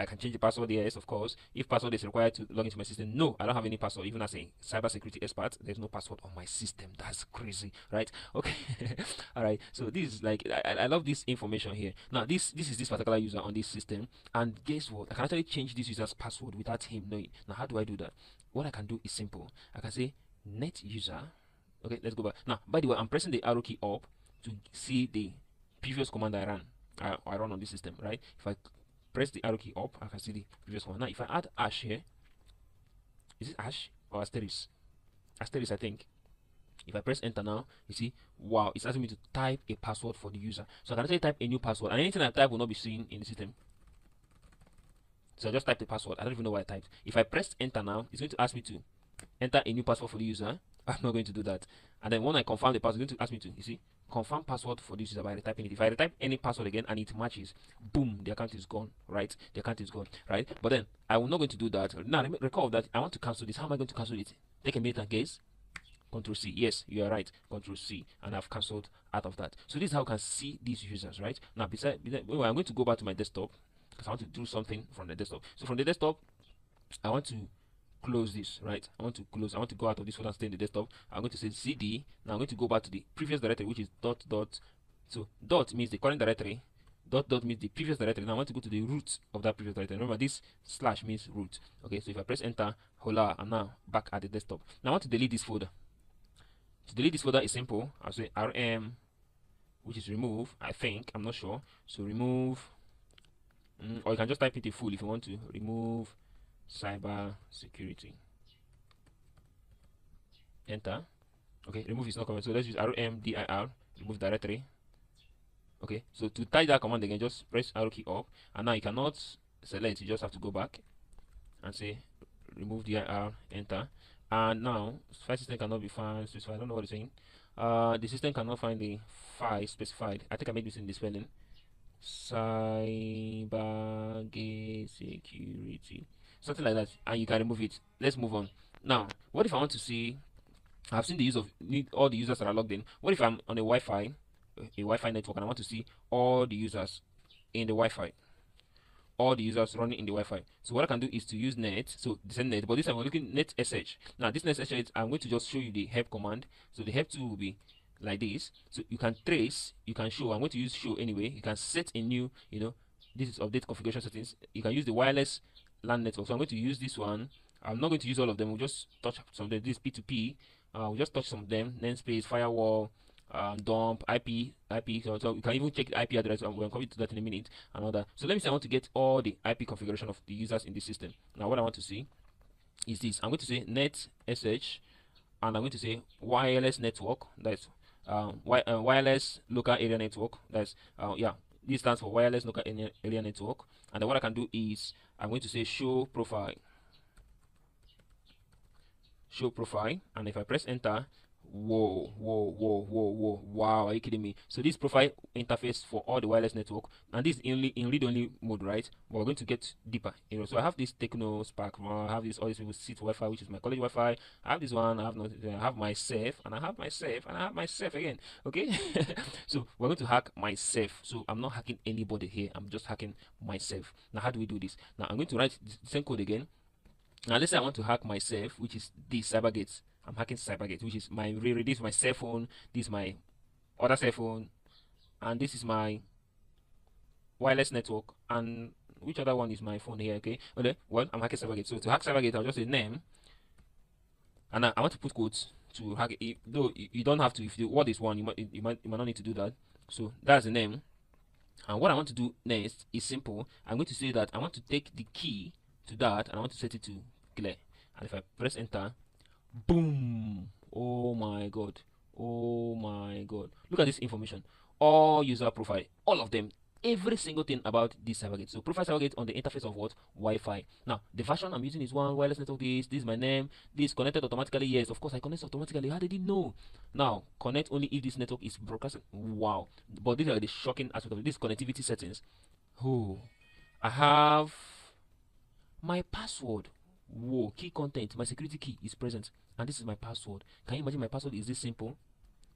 can change the password, yes, of course. If password is required to log into my system, no, I don't have any password. Even as a cybersecurity expert, there's no password on my system. That's crazy, right? Okay. All right, so this is like I love this information here. Now this is this particular user on this system, and guess what? I can actually change this user's password without him knowing. Now how do I do that? What I can do is simple. I can say net user. Okay, let's go back. Now, by the way, I'm pressing the arrow key up to see the previous command I ran. I run on this system, right? If I press the arrow key up, I can see the previous one. Now, if I add hash here, is it hash or asterisk? Asterisk, I think. If I press enter now, you see, wow, it's asking me to type a password for the user. So I can actually type a new password, and anything I type will not be seen in the system. So I just type the password. I don't even know what I typed. If I press enter now, it's going to ask me to enter a new password for the user. I'm not going to do that. And then when I confirm the password, it's going to ask me to, you see, confirm password for this user by retyping it. If I retype any password again and it matches, boom, the account is gone, right? The account is gone, right? But then I'm not going to do that. Now recall that I want to cancel this. How am I going to cancel it? Take a minute and guess. Control C. Yes, you are right. Control C, and I've cancelled out of that. So this is how I can see these users, right? Now, well, I'm going to go back to my desktop because I want to do something from the desktop. So from the desktop, I want to close this, right? I want to go out of this folder and stay in the desktop. I'm going to say cd. Now I'm going to go back to the previous directory, which is dot dot. So dot means the current directory, dot dot means the previous directory. Now I want to go to the root of that previous directory. Remember, this slash means root. Okay, so if I press enter, hola, I'm now back at the desktop. Now I want to delete this folder. To delete this folder is simple. I'll say rm, which is remove, I think, I'm not sure. So remove, or you can just type it in full if you want to. Remove cybersecurity. Enter. Okay, remove is not coming. So let's use rmdir, remove directory. Okay, so to type that command again, just press arrow key up, and now you cannot select, you just have to go back and say remove dir, enter. And now file system cannot be found. I don't know what it's saying. The system cannot find the file specified. I think I made this in the spelling. Cybergate security, something like that, and you can remove it. Let's move on. Now, what if I want to see? I've seen the use of all the users that are logged in. What if I'm on a Wi-Fi network, and I want to see all the users in the Wi-Fi? All the users running in the Wi-Fi. So what I can do is to use net. So the same net, but this time we're looking net sh. Now this net sh, I'm going to just show you the help command. So the help tool will be like this. So you can trace, you can show. I'm going to use show anyway. You can set a new, this is update configuration settings. You can use the wireless LAN network. So I'm going to use this one, I'm not going to use all of them. We'll just touch some of them. This P2P. We'll just touch some of them. Namespace, firewall, dump, IP. So you can even check the IP address. We're coming to that in a minute and all that. So let me say I want to get all the IP configuration of the users in this system. Now what I want to see is this. I'm going to say net sh, and I'm going to say wireless network. That's wireless local area network. That's yeah. This stands for wireless local area network. And then what I can do is I'm going to say show profile. And if I press enter, whoa, wow, are you kidding me? So this profile interface for all the wireless network, and this in read-only mode, right? But we're going to get deeper, so I have this Techno Spark, I have this all these people seat Wi-Fi, which is my college Wi-Fi. I have this one, I have myself, and I have myself, and I have myself again. Okay. So we're going to hack myself. So I'm not hacking anybody here, I'm just hacking myself. Now how do we do this? Now I'm going to write the same code again. Now let's say I want to hack myself, which is this CyberGate. I'm hacking CyberGate, which is my this is my cell phone, this is my other cell phone, and this is my wireless network, and which other one is my phone here? Okay, well, I'm hacking CyberGate. So to hack CyberGate, I'll just say name, and I want to put quotes to hack it. Though you don't have to. If the word is one, you might not need to do that. So that's the name. And what I want to do next is simple. I'm going to say that I want to take the key to that, and I want to set it to clear. And if I press enter, boom! Oh my god! Look at this information. All user profile, all of them, every single thing about this CyberGate. So profile CyberGate on the interface of what? Wi-Fi. Now the version I'm using is one wireless network. This is my name. This connected automatically. Yes, of course I connect automatically. How did it know? Now connect only if this network is broadcasting. Wow! But these are the shocking aspect of it. This connectivity settings. Oh, I have my password. Whoa, key content, my security key is present, and this is my password. Can you imagine my password is this simple?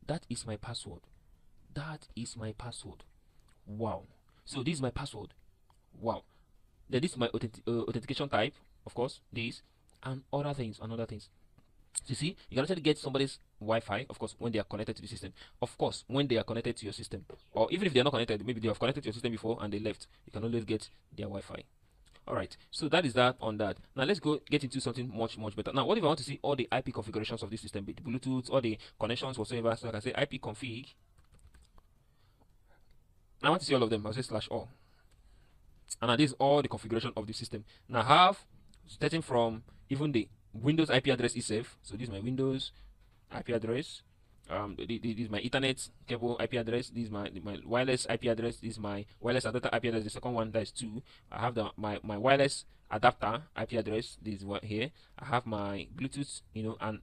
That is my password. Wow. So this is my password. Wow. Then this is my authentication type, of course, this, and other things. So you see, you can actually get somebody's Wi-Fi, of course, when they are connected to the system. Of course, when they are connected to your system, or even if they are not connected, maybe they have connected to your system before and they left, you can always get their Wi-Fi. Alright, so that is that on that. Now let's go get into something much better. Now what if I want to see all the IP configurations of this system, the Bluetooth, all the connections whatsoever? So I can say IP config. I want to see all of them. I'll say /all. And now this is all the configuration of the system. Now I have starting from even the Windows IP address itself. So this is my Windows IP address. This is my Ethernet cable IP address. This is my wireless IP address. This is my wireless adapter IP address. The second one, that is 2. I have my wireless adapter IP address. This is what here. I have my Bluetooth, and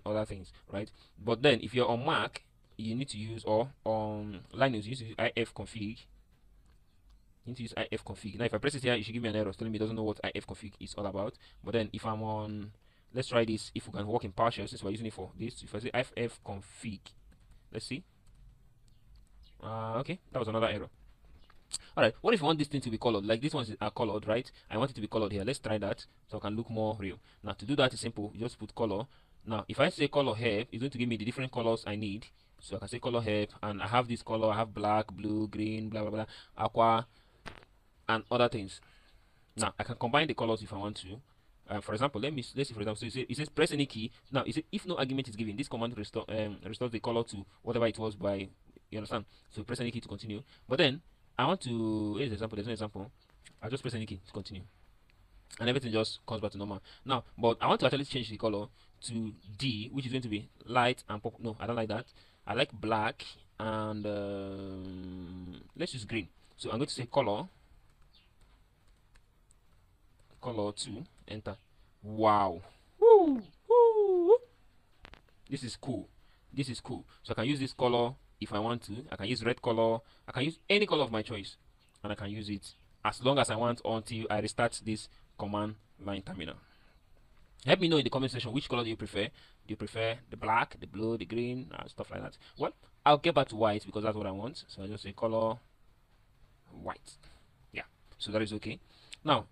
other things, right? But then if you're on Mac, you need to use, or on Linux, you need to use ifconfig. You need to use ifconfig. Now if I press it here, it should give me an error telling me it doesn't know what ifconfig is all about. But then if I'm on, let's try this, if we can work in PowerShell, since we're using it for this. If I say ifconfig, let's see. Okay, that was another error. Alright, what if you want this thing to be colored? Like this ones are colored, right? I want it to be colored here. Let's try that so I can look more real. Now to do that is simple. You just put color. Now if I say color help, it's going to give me the different colors I need. So I can say color help, and I have this color. I have black, blue, green, blah blah blah, aqua, and other things. Now I can combine the colors if I want to. For example, let's see. For example, so it says press any key. Now it says if no argument is given, this command restores the color to whatever it was by. You understand? So press any key to continue. But then I want to. Here's an example. There's no example. I'll just press any key to continue, and everything just comes back to normal. Now, but I want to actually change the color to D, which is going to be light and purple. No, I don't like that. I like black and let's use green. So I'm going to say color 2, enter. Wow. Woo, woo. This is cool. So I can use this color if I want to. I can use red color. I can use any color of my choice, and I can use it as long as I want until I restart this command line terminal. Help me know in the comment section which color do you prefer. Do you prefer the black, the blue, the green, stuff like that? Well, I'll get back to white because that's what I want. So I just say color white. Yeah, so that is okay. Now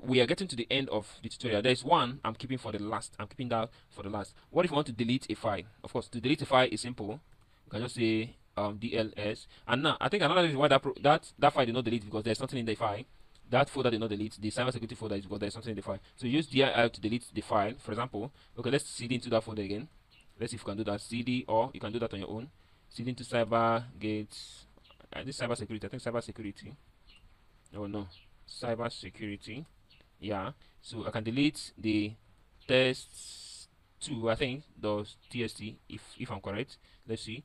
we are getting to the end of the tutorial. There is one I'm keeping for the last. I'm keeping that for the last. What if you want to delete a file? Of course, to delete a file is simple. You can just say DLS. And now I think another reason why that file did not delete because there's nothing in the file. that folder did not delete, the cybersecurity folder is because there's something in the file. So use dir to delete the file. For example, okay, let's cd into that folder again. Let's see if you can do that. Cd, or you can do that on your own. Cd into cybergate. This cybersecurity, I think cybersecurity. Oh no, cybersecurity. Yeah. So I can delete the test 2, I think, the tst, if I'm correct. Let's see.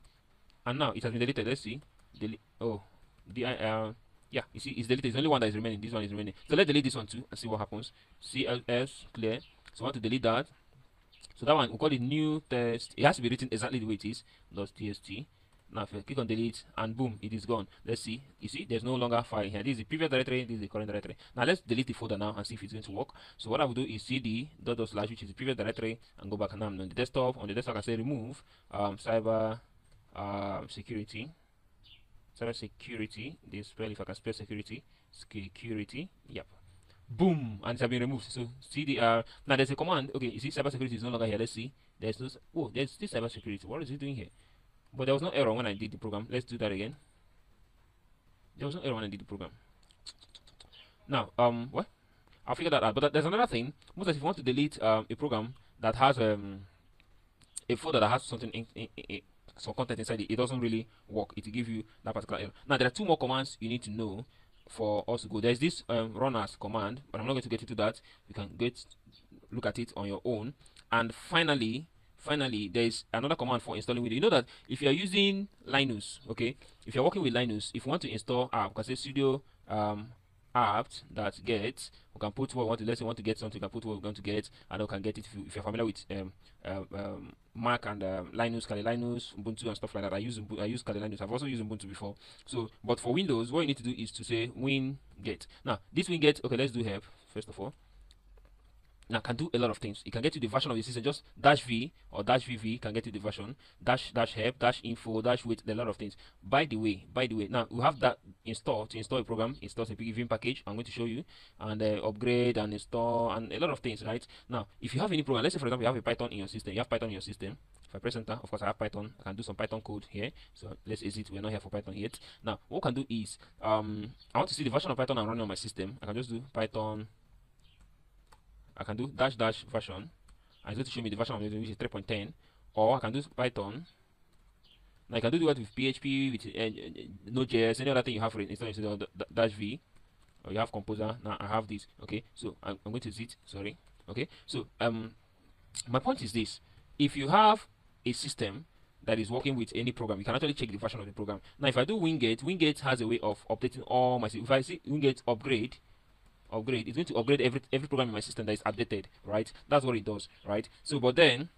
And now it has been deleted. Let's see. Delete. Oh, yeah, you see, it's deleted. It's only one that is remaining. This one is remaining. So let's delete this one too and see what happens. CLS clear. So I want to delete that. So that one we'll call it new test. It has to be written exactly the way it is. .tst. Now if I click on delete and boom, it is gone. Let's see. You see, there's no longer file here. This is the previous directory. This is the current directory. Now let's delete the folder now and see if it's going to work. So what I will do is cd // which is the previous directory, and go back. And now I'm on the desktop. On the desktop I can say remove cyber security. Cybersecurity. This spell, if I can spell security. Security. Yep. Boom, and it has been removed. So cdr. Now there's a command. Okay, you see cybersecurity is no longer here. Let's see. There's no. Oh, there's still cybersecurity. What is it doing here? But there was no error when I did the program. Let's do that again. There was no error when I did the program. Now, what? I'll figure that out. But there's another thing. Most if you want to delete a program that has a folder that has something some content inside it, it doesn't really work. It will give you that particular error. Now there are two more commands you need to know for us to go. There's this run as command, but I'm not going to get into that. You can look at it on your own. And finally there's another command for installing Windows. You know that if you're using Linux, okay, if you're working with Linux, if you want to install app, you can say sudo apt that get, we can put what we want to. Let's say we want to get something, we can put what we're going to get, and we can get it if you're familiar with Mac and Linux, Kali Linux, Ubuntu and stuff like that. I use Kali Linux. I've also used Ubuntu before. So, but for Windows, what you need to do is to say winget. Now, this winget, okay, let's do help first of all. Now can do a lot of things. It can get you the version of the system. Just -v or -vv can get you the version. -help, -info, -wait, a lot of things. By the way, now we have that install to install a program. Installs a Vim package. I'm going to show you, and upgrade and install and a lot of things. Right now, if you have any program, let's say for example you have a Python in your system. You have Python in your system. If I press enter, of course I have Python. I can do some Python code here. So let's exit. We're not here for Python yet. Now what I can do is I want to see the version of Python I'm running on my system. I can just do Python. I can do -- version, and it's going to show me the version I'm using, which is 3.10. Or I can do Python. Now I can do the word with PHP, with Node.js, any other thing you have for it. Instead of -v, or you have Composer. Now I have this. Okay, so I'm going to zit. Sorry. Okay, so my point is this: if you have a system that is working with any program, you can actually check the version of the program. Now if I do winget has a way of updating all my. If I see winget upgrade, it's going to upgrade every program in my system that is updated, right? That's what it does, right? So but then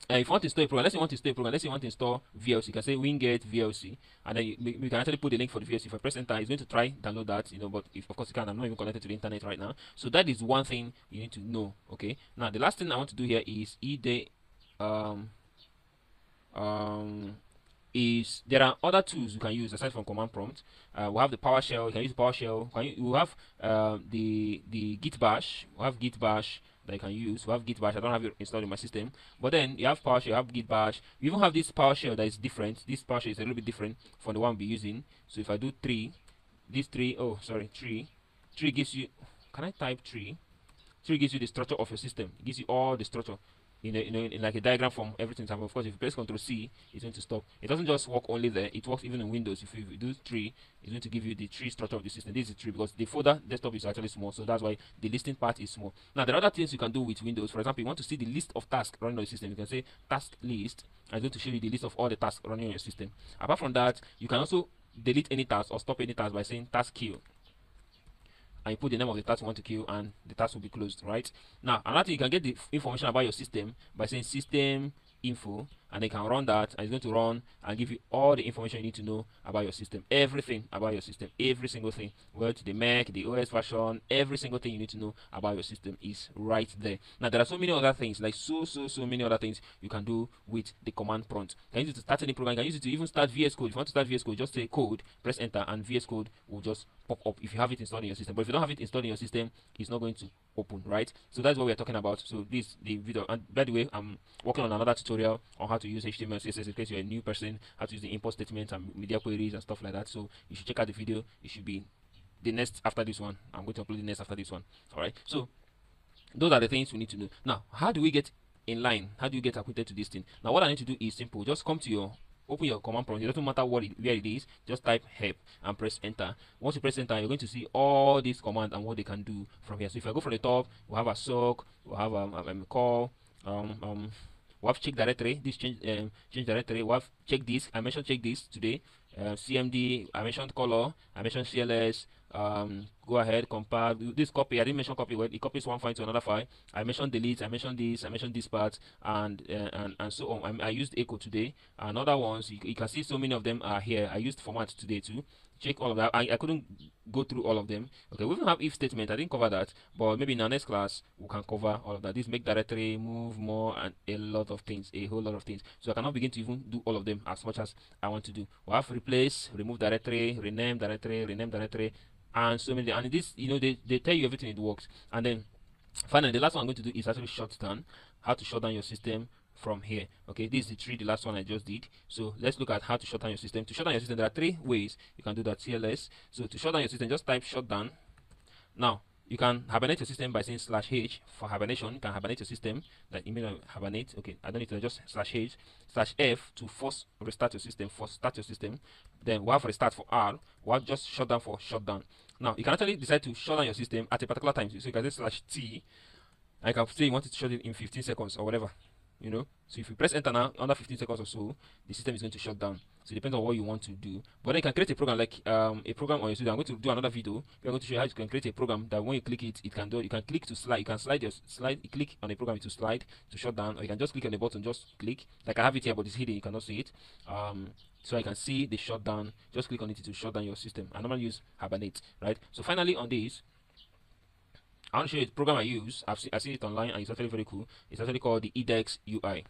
if you want to install a program, let's say you want to install a program, let's say you want to install VLC, you can say winget VLC, and then you can actually put the link for the VLC. If I press enter, it's going to try download that, but if of course you can, I'm not even connected to the internet right now. So that is one thing you need to know. Okay, now the last thing I want to do here is there are other tools you can use aside from command prompt. We have the PowerShell. You can use PowerShell. We have the Git Bash. We have Git Bash that you can use. We have Git Bash. I don't have it installed in my system. But then you have PowerShell. You have Git Bash. You even have this PowerShell that is different. This PowerShell is a little bit different from the one we'll be using. So if I do 3, this 3. Oh, sorry, 3. 3 gives you. Can I type 3? 3 gives you the structure of your system. It gives you all the structure. In like a diagram form, everything. Time. Of course, if you press Ctrl C, it's going to stop. It doesn't just work only there; it works even in Windows. If you do 3, it's going to give you the tree structure of the system. This is 3 because the folder desktop is actually small, so that's why the listing part is small. Now, there are other things you can do with Windows. For example, you want to see the list of tasks running on the system. You can say task list, and it's going to show you the list of all the tasks running on your system. Apart from that, you can also delete any task or stop any task by saying task kill. And you put the name of the task you want to kill, and the task will be closed. Right now, another thing, you can get the information about your system by saying system info, and they can run that, and it's going to run and give you all the information you need to know about your system, everything about your system, every single thing, whether to the Mac, the OS version, every single thing you need to know about your system is right there. Now there are so many other things, like so many other things you can do with the command prompt. You can use it to start any program. You can use it to even start VS Code. If you want to start VS Code, just say code, press enter, and VS Code will just pop up if you have it installed in your system. But if you don't have it installed in your system, it's not going to open, right? So that's what we're talking about. So this is the video, and by the way, I'm working on another tutorial on how to use HTML, CSS in case you're a new person, how to use the import statements and media queries and stuff like that. So you should check out the video. It should be the next after this one. I'm going to upload the next after this one. All right. So those are the things we need to know. Now, how do we get in line? How do you get acquainted to this thing? Now, what I need to do is simple. Just come to your open your command prompt. It doesn't matter where it is. Just type help and press enter. Once you press enter, you're going to see all these commands and what they can do from here. So if I go from the top, we'll have a sock, we'll have a call, we have check directory. This change directory. We have check this. I mentioned check this today. CMD. I mentioned color. I mentioned CLS. Go ahead, compare this copy. I didn't mention copy. Well, it copies one file to another file. I mentioned delete. I mentioned this. I mentioned this part, and so on. I used echo today. And other ones, you can see so many of them are here. I used format today too. Check all of that. I couldn't go through all of them. Okay, we even have if statement. I didn't cover that, but maybe in our next class we can cover all of that. This make directory, move more, and a lot of things, a whole lot of things. So I cannot begin to even do all of them as much as I want to do. We have replace, remove directory, rename directory, and so many. And this, they tell you everything it works. And then finally, the last one I'm going to do is actually shut down. How to shut down your system from here. Okay, this is the last one I just did. So let's look at how to shut down your system. To shut down your system, there are 3 ways you can do that. CLS. So to shut down your system, just type shutdown. Now you can hibernate your system by saying /h for hibernation. You can hibernate your system, like email hibernate. Okay, I don't need to just /h /f to force restart your system, force start your system. Then we have restart for R. We have just shutdown for shutdown. Now you can actually decide to shut down your system at a particular time. So you can say /t. I can say you want it to shut it in 15 seconds or whatever. So if you press enter now, under 15 seconds or so, the system is going to shut down. So it depends on what you want to do. But then you can create a program like a program on your system. I'm going to do another video. We're going to show you how you can create a program that when you click it, it can do. You can click to slide. You can slide your slide. You click on a program to slide to shut down, or you can just click on the button. Just click. Like I have it here, but it's hidden. You cannot see it. So I can see the shutdown. Just click on it to shut down your system. I normally use Hibernate, right? So finally on this, I want to show you the program I use. I've seen it online and it's actually very cool. It's actually called the eDex UI.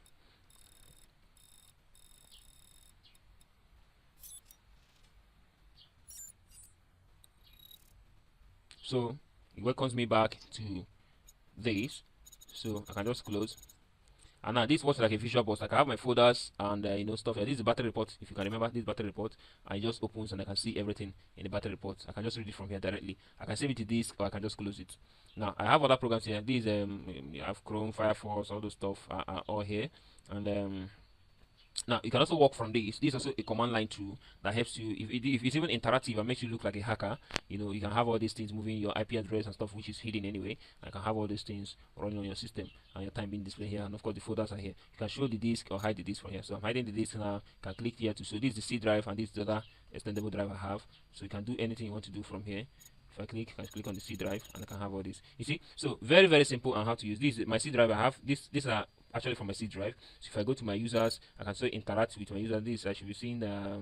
So it welcomes me back to this. So I can just close. And now this works like a visual box. Like I have my folders and stuff. This is the battery report. If you can remember this battery report, and it just opens and I can see everything in the battery report. I can just read it from here directly. I can save it to disk or I can just close it. Now I have other programs here. These you have Chrome, Firefox, all those stuff are all here. And now you can also work from this. This is also a command line tool that helps you. If it's even interactive and makes you look like a hacker, you can have all these things moving your IP address and stuff, which is hidden anyway. I can have all these things running on your system and your time being displayed here. And of course, the folders are here. You can show the disk or hide the disk from here. So I'm hiding the disk now. You can click here to. So this is the C drive and this is the other extendable drive I have. So you can do anything you want to do from here. If I click, I can click on the C drive and I can have all this. You see, so very, very simple on how to use this. My C drive I have. These are actually from my C drive. So if I go to my users, I can still interact with my user. This I should be seeing the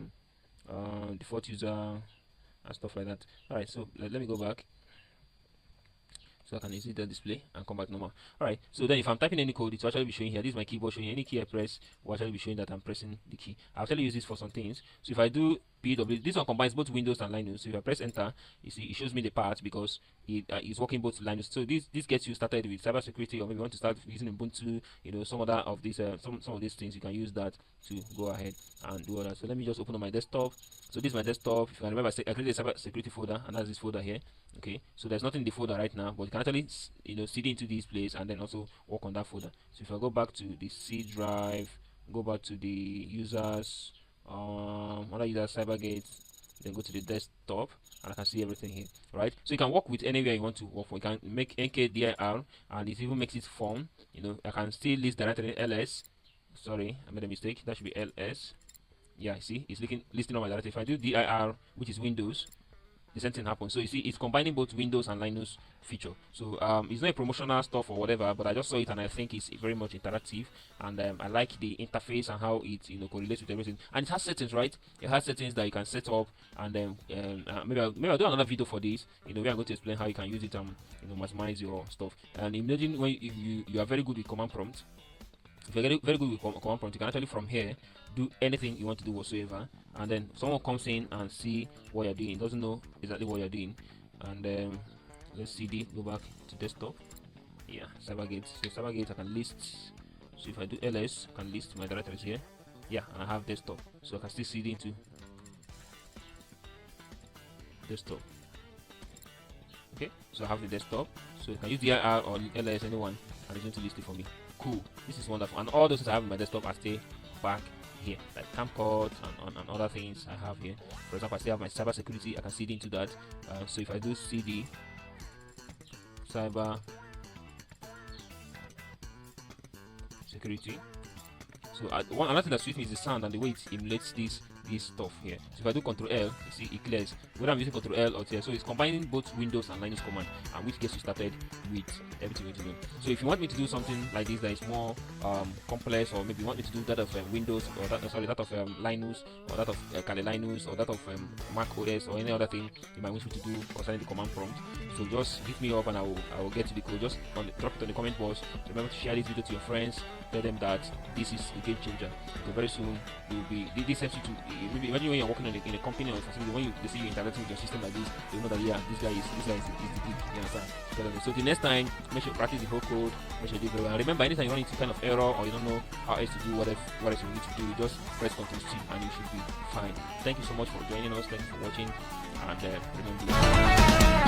default user and stuff like that. All right, so let me go back. So I can exit the display and come back normal. Alright, so then if I'm typing any code, it will actually be showing here. This is my keyboard showing any key I press will actually be showing that I'm pressing the key. I'll actually use this for some things. So if I do PW, this one combines both Windows and Linux. So if I press enter, you see it shows me the path because it is working both Linux. So this gets you started with cybersecurity, or maybe you want to start using Ubuntu, some other of these some of these things. You can use that to go ahead and do all that. So let me just open up my desktop. So this is my desktop. If I remember, I created a cybersecurity folder, and that's this folder here. Okay, so there's nothing in the folder right now, but you can actually CD into this place and then also work on that folder. So if I go back to the C drive, go back to the users, other users, CyberGate, then go to the desktop, and I can see everything here, right? So you can work with anywhere you want to work for. You can make NKDIR, and it even makes it fun. I can still list directory ls. Sorry, I made a mistake. That should be ls. Yeah, see, it's listing on my directory. If I do dir, which is Windows, the same thing happens. So you see, it's combining both Windows and Linux feature. So it's not a promotional stuff or whatever, but I just saw it and I think it's very much interactive, and I like the interface and how it correlates with everything. And it has settings, right? It has settings that you can set up, and then maybe I'll do another video for this. Where I'm going to explain how you can use it and maximize your stuff. And imagine when you are very good with command prompt. If you're very good with command prompt, you can actually from here do anything you want to do whatsoever, and then someone comes in and see what you're doing. Doesn't know exactly what you're doing, and let's CD, go back to desktop. Yeah, CyberGate. So CyberGate I can list. So if I do ls, I can list my directories here. Yeah, and I have desktop, so I can still CD into desktop. So I have the desktop. So you can use dir or ls, anyone, and it's going to list it for me. Cool. This is wonderful. And all those things I have in my desktop are stay back here, like camcords and other things I have here. For example, I still have my cybersecurity. I can CD into that. So if I do CD cyber security, so another thing that suits me is the sound and the way it emulates this stuff here. So if I do Control L, you see it clears. Whether I'm using Control L or T, so it's combining both Windows and Linux command, and which gets you started with everything you need to do. So if you want me to do something like this that is more complex, or maybe you want me to do that of Windows, or that of Linux, or that of Kali Linux, or that of Mac OS, or any other thing you might wish me to do concerning the command prompt, so just hit me up and I will get to the code. Just drop it on the comment box. Remember to share this video to your friends. Tell them that this is a game changer. So very soon you'll be. This helps you to maybe imagine when you're working in a company or something. When they see you interacting with your system like this, they know that yeah, this guy is the geek. You understand? So the next time, make sure you practice the whole code. Make sure you do very well. And remember, anytime you run into kind of error or you don't know how else to do what else you need to do, you just press Ctrl C and you should be fine. Thank you so much for joining us. Thank you for watching, and remember.